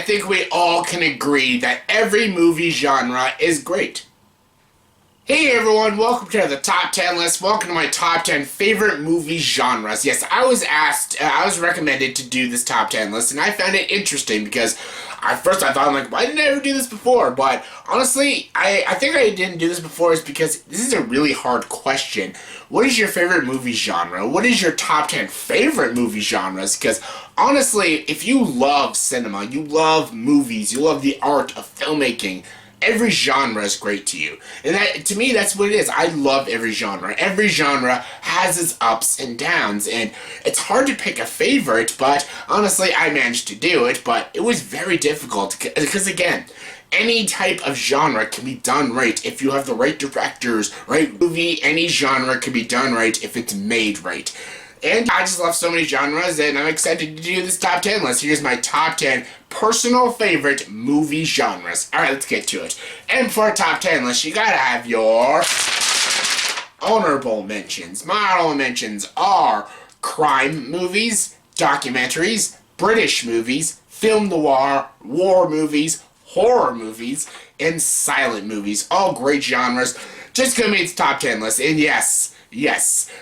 think we all can agree that every movie genre is great. Hey everyone, welcome to the top 10 list. Welcome to my top 10 favorite movie genres. Yes, I was recommended to do this top 10 list, and I found it interesting because at first I thought, why didn't I ever do this before? But honestly, I think I didn't do this before is because this is a really hard question. What is your favorite movie genre? What is your top 10 favorite movie genres? Because honestly, if you love cinema, you love movies, you love the art of filmmaking, every genre is great to you. And that, to me, that's what it is. I love every genre. Every genre has its ups and downs, and it's hard to pick a favorite, but honestly, I managed to do it, but it was very difficult, because again, any type of genre can be done right if you have the right directors, right movie, any genre can be done right if it's made right. And I just love so many genres, and I'm excited to do this top 10 list. Here's my top 10 personal favorite movie genres. Alright, let's get to it. And for a top 10 list, you gotta have your honorable mentions. My honorable mentions are crime movies, documentaries, British movies, film noir, war movies, horror movies, and silent movies. All great genres. Just gonna make the top 10 list. And yes,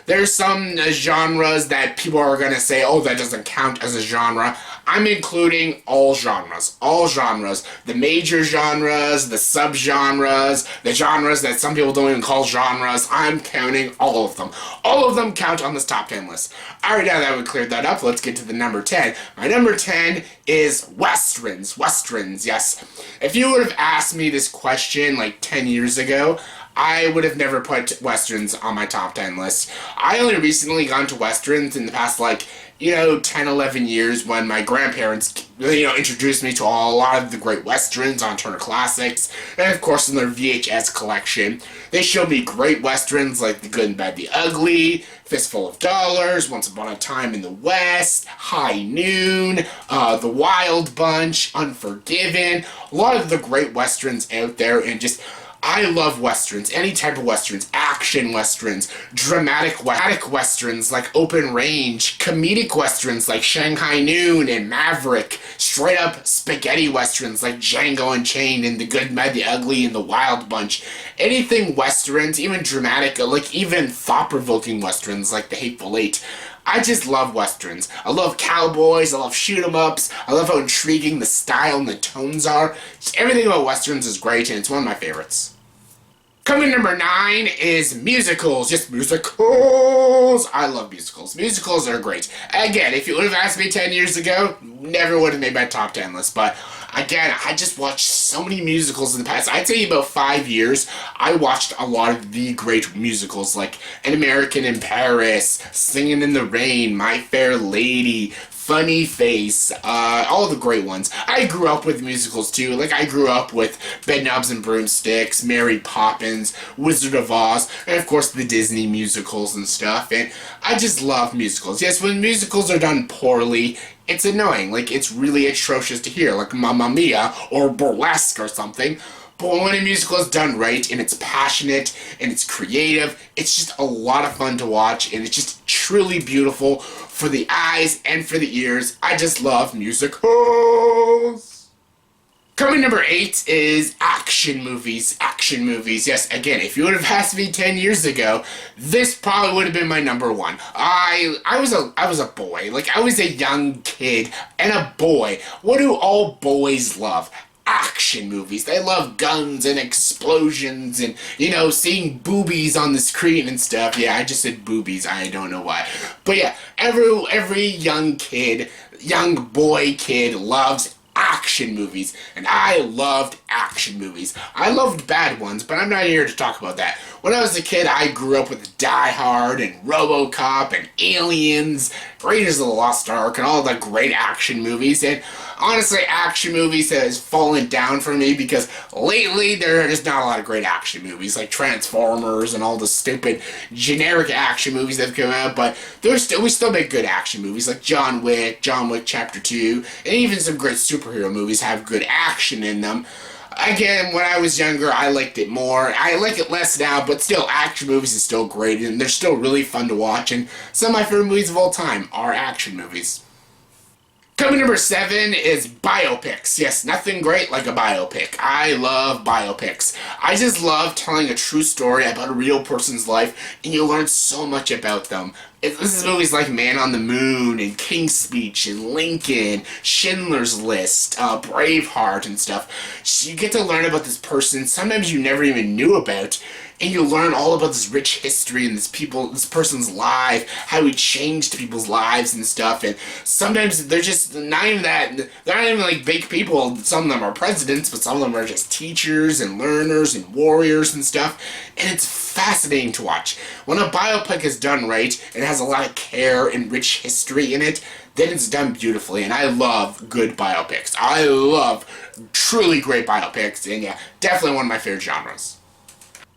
there's some genres that people are going to say, oh, that doesn't count as a genre. I'm including all genres. All genres. The major genres, the subgenres, the genres that some people don't even call genres. I'm counting all of them. All of them count on this top 10 list. Alright, now that we cleared that up, let's get to the number 10. My number 10 is Westerns. Westerns, yes. If you would have asked me this question like 10 years ago, I would have never put Westerns on my top 10 list. I only recently got into Westerns in the past, 10, 11 years when my grandparents, introduced me to a lot of the great Westerns on Turner Classics, and of course in their VHS collection. They showed me great Westerns like The Good and Bad, the Ugly, Fistful of Dollars, Once Upon a Time in the West, High Noon, The Wild Bunch, Unforgiven, a lot of the great Westerns out there, and just I love Westerns, any type of Westerns, action Westerns, dramatic Westerns like Open Range, comedic Westerns like Shanghai Noon and Maverick, straight up spaghetti Westerns like Django Unchained and The Good, Bad, the Ugly and The Wild Bunch. Anything Westerns, even dramatic, even thought-provoking Westerns like The Hateful Eight. I just love Westerns. I love cowboys, I love shoot-em-ups, I love how intriguing the style and the tones are. Just everything about Westerns is great, and it's one of my favorites. Coming number 9 is musicals. Just musicals. I love musicals. Musicals are great. Again, if you would have asked me 10 years ago, never would have made my top 10 list. But again, I just watched so many musicals in the past. I'd say about 5 years, I watched a lot of the great musicals like An American in Paris, Singing in the Rain, My Fair Lady, Funny Face, all the great ones. I grew up with musicals too. I grew up with Bedknobs and Broomsticks, Mary Poppins, Wizard of Oz, and of course the Disney musicals and stuff. And I just love musicals. Yes, when musicals are done poorly, it's annoying. It's really atrocious to hear, like Mamma Mia or Burlesque or something. But when a musical is done right, and it's passionate, and it's creative, it's just a lot of fun to watch, and it's just truly beautiful for the eyes and for the ears. I just love musicals! Coming number 8 is action movies. Action movies. Yes, again, if you would have asked me 10 years ago, this probably would have been my number 1. I was a boy. I was a young kid and a boy. What do all boys love? Action movies. They love guns and explosions and, seeing boobies on the screen and stuff. Yeah, I just said boobies. I don't know why. But yeah, every young boy kid loves action movies, and I loved action movies. I loved bad ones, but I'm not here to talk about that. When I was a kid, I grew up with Die Hard and RoboCop and Aliens, Raiders of the Lost Ark, and all the great action movies, and honestly, action movies has fallen down for me because lately there are just not a lot of great action movies like Transformers and all the stupid generic action movies that have come out, but we still make good action movies like John Wick Chapter 2, and even some great superhero movies have good action in them. Again, when I was younger, I liked it more. I like it less now, but still, action movies is still great, and they're still really fun to watch, and some of my favorite movies of all time are action movies. Coming number 7 is biopics. Yes, nothing great like a biopic. I love biopics. I just love telling a true story about a real person's life, and you learn so much about them. This is movies like Man on the Moon, and King's Speech, and Lincoln, Schindler's List, Braveheart, and stuff. So you get to learn about this person sometimes you never even knew about, and you learn all about this rich history and this person's life, how he changed people's lives and stuff. And sometimes they're just not even that. They're not even like big people. Some of them are presidents, but some of them are just teachers and learners and warriors and stuff. And it's fascinating to watch. When a biopic is done right and has a lot of care and rich history in it, then it's done beautifully. And I love good biopics. I love truly great biopics. And yeah, definitely one of my favorite genres.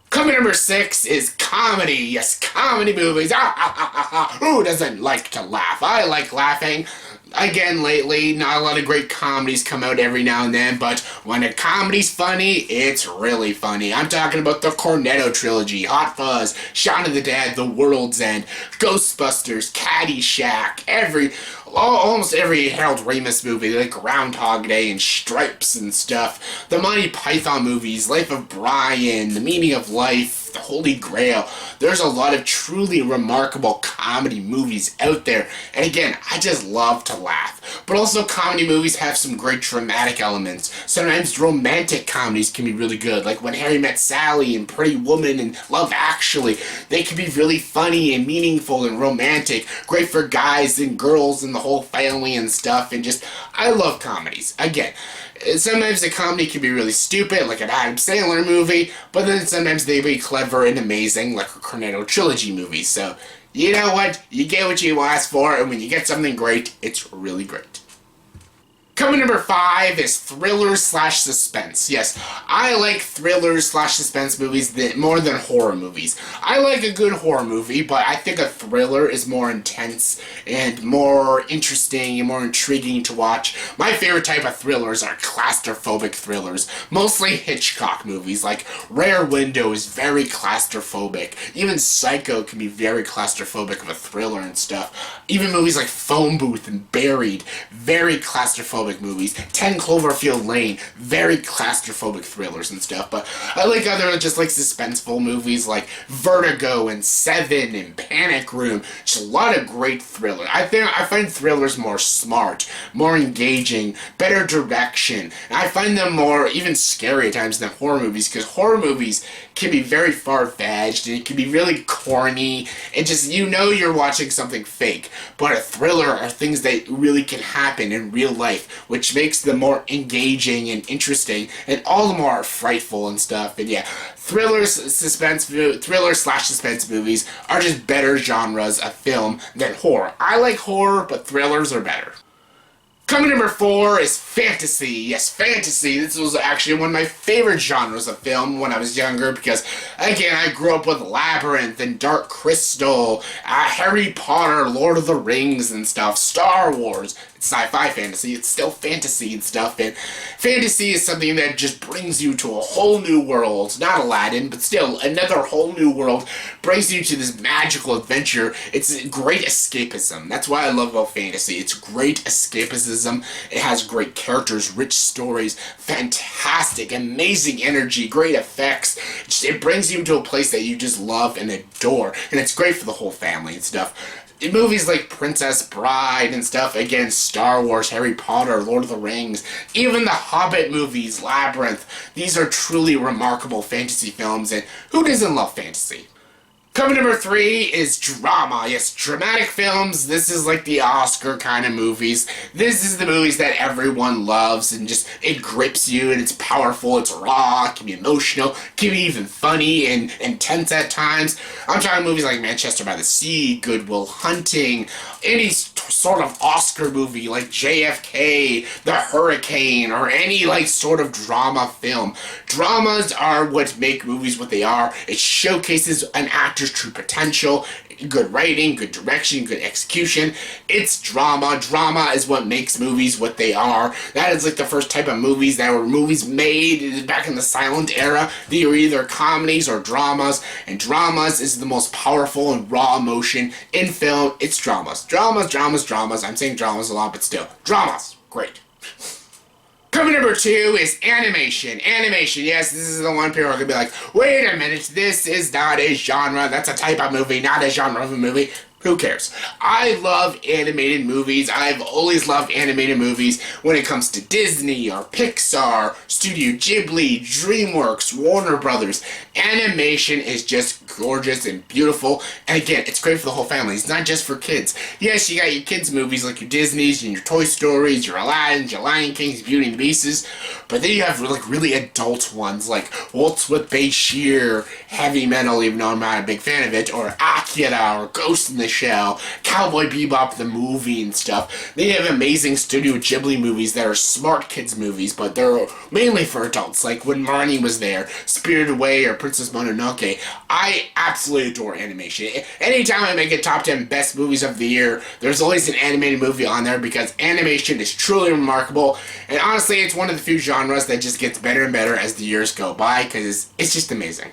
Coming number 6 is comedy. Yes, comedy movies. Who doesn't like to laugh? I like laughing. Again, lately, not a lot of great comedies come out every now and then, but when a comedy's funny, it's really funny. I'm talking about the Cornetto trilogy, Hot Fuzz, Shaun of the Dead, The World's End, Ghostbusters, Caddyshack, almost every Harold Ramis movie, like Groundhog Day and Stripes and stuff. The Monty Python movies, Life of Brian, The Meaning of Life, The Holy Grail. There's a lot of truly remarkable comedy movies out there. And again, I just love to laugh. But also comedy movies have some great dramatic elements. Sometimes romantic comedies can be really good, like When Harry Met Sally and Pretty Woman and Love Actually. They can be really funny and meaningful and romantic. Great for guys and girls and the whole family and stuff. And just, I love comedies. Again, sometimes a comedy can be really stupid, like an Adam Sandler movie, but then sometimes they be clever and amazing, like a Cornetto trilogy movie. So, you know what? You get what you ask for, and when you get something great, it's really great. Coming number 5 is thriller/suspense. Yes, I like thrillers/suspense movies more than horror movies. I like a good horror movie, but I think a thriller is more intense and more interesting and more intriguing to watch. My favorite type of thrillers are claustrophobic thrillers, mostly Hitchcock movies, like Rare Window is very claustrophobic. Even Psycho can be very claustrophobic of a thriller and stuff. Even movies like Phone Booth and Buried, very claustrophobic movies. 10 Cloverfield Lane, very claustrophobic thrillers and stuff. But I like other just like suspenseful movies like Vertigo and Seven and Panic Room. Just a lot of great thrillers. I find thrillers more smart, more engaging, better direction. And I find them more even scary at times than horror movies, because horror movies can be very far-fetched and it can be really corny and just, you know, you're watching something fake. But a thriller are things that really can happen in real life, which makes them more engaging and interesting, and all the more frightful and stuff. And yeah, thriller/suspense movies are just better genres of film than horror. I like horror, but thrillers are better. Coming number 4 is fantasy. Yes, fantasy. This was actually one of my favorite genres of film when I was younger because, again, I grew up with Labyrinth and Dark Crystal, Harry Potter, Lord of the Rings and stuff, Star Wars. It's sci-fi fantasy. It's still fantasy and stuff. And fantasy is something that just brings you to a whole new world. Not Aladdin, but still another whole new world. Brings you to this magical adventure. It's great escapism. That's why I love about fantasy. It's great escapism. It has great characters, rich stories, fantastic, amazing energy, great effects. It brings you to a place that you just love and adore. And it's great for the whole family and stuff. In movies like Princess Bride and stuff, again, Star Wars, Harry Potter, Lord of the Rings, even the Hobbit movies, Labyrinth, these are truly remarkable fantasy films, and who doesn't love fantasy? Coming number 3 is drama. Yes, dramatic films. This is like the Oscar kind of movies. This is the movies that everyone loves and just, it grips you and it's powerful, it's raw, it can be emotional, it can be even funny and intense at times. I'm talking movies like Manchester by the Sea, Good Will Hunting, any sort of Oscar movie like JFK, The Hurricane, or any like sort of drama film. Dramas are what make movies what they are. It showcases an actor's true potential. It good writing, good direction, good execution. It's drama. Drama is what makes movies what they are. That is like the first type of movies that were movies made back in the silent era. They were either comedies or dramas, and dramas is the most powerful and raw emotion in film. It's dramas. Dramas. I'm saying dramas a lot, but still. Dramas. Great. Coming number 2 is animation. Animation, yes, this is the one people are going to be like, wait a minute, this is not a genre, that's a type of movie, not a genre of a movie. Who cares? I love animated movies. I've always loved animated movies when it comes to Disney or Pixar, Studio Ghibli, DreamWorks, Warner Brothers. Animation is just gorgeous and beautiful. And again, it's great for the whole family. It's not just for kids. Yes, you got your kids' movies like your Disneys and your Toy Stories, your Aladdins, your Lion Kings, Beauty and the Beasts. But then you have like really adult ones like Waltz with Bashir, Heavy Metal, even though I'm not a big fan of it, or Akira, or Ghost in the Shell, Cowboy Bebop the movie and stuff. They have amazing Studio Ghibli movies that are smart kids movies, but they're mainly for adults, like when Marnie was there, Spirited Away, or Princess Mononoke. I absolutely adore animation. Anytime I make a top 10 best movies of the year, there's always an animated movie on there because animation is truly remarkable, and honestly, it's one of the few genres that just gets better and better as the years go by because it's just amazing.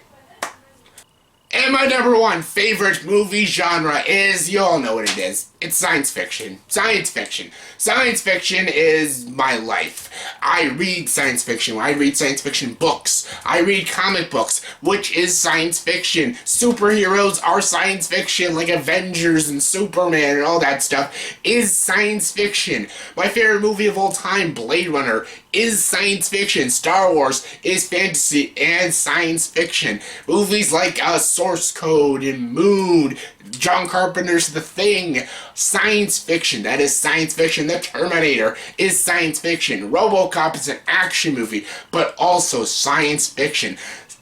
And my number 1 favorite movie genre is, you all know what it is. It's science fiction. Science fiction. Science fiction is my life. I read science fiction. I read science fiction books. I read comic books, which is science fiction. Superheroes are science fiction, like Avengers and Superman and all that stuff is science fiction. My favorite movie of all time, Blade Runner, is science fiction. Star Wars is fantasy and science fiction. Movies like Source Code and Moon, John Carpenter's The Thing, science fiction. That is science fiction. The Terminator is science fiction. RoboCop is an action movie, but also science fiction.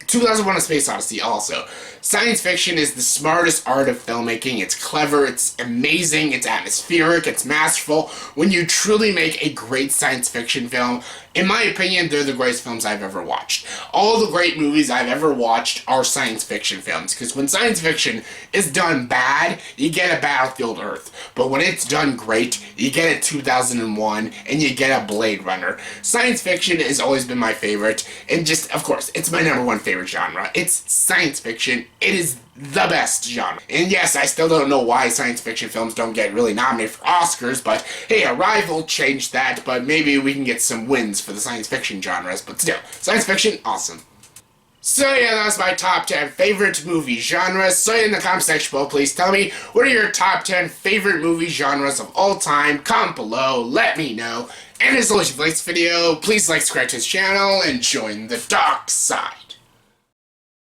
2001: A Space Odyssey also. Science fiction is the smartest art of filmmaking. It's clever, it's amazing, it's atmospheric, it's masterful. When you truly make a great science fiction film, in my opinion, they're the greatest films I've ever watched. All the great movies I've ever watched are science fiction films, because when science fiction is done bad, you get a Battlefield Earth. But when it's done great, you get a 2001, and you get a Blade Runner. Science fiction has always been my favorite, and just, of course, it's my number 1 favorite genre. It's science fiction. It is the best genre. And yes, I still don't know why science fiction films don't get really nominated for Oscars, but hey, Arrival changed that, but maybe we can get some wins for the science fiction genres, but still, science fiction, awesome. So yeah, that was my top 10 favorite movie genres. So in the comment section below, please tell me, what are your top 10 favorite movie genres of all time? Comment below, let me know. And as always, if you like this video, please like, subscribe to this channel, and join the dark side.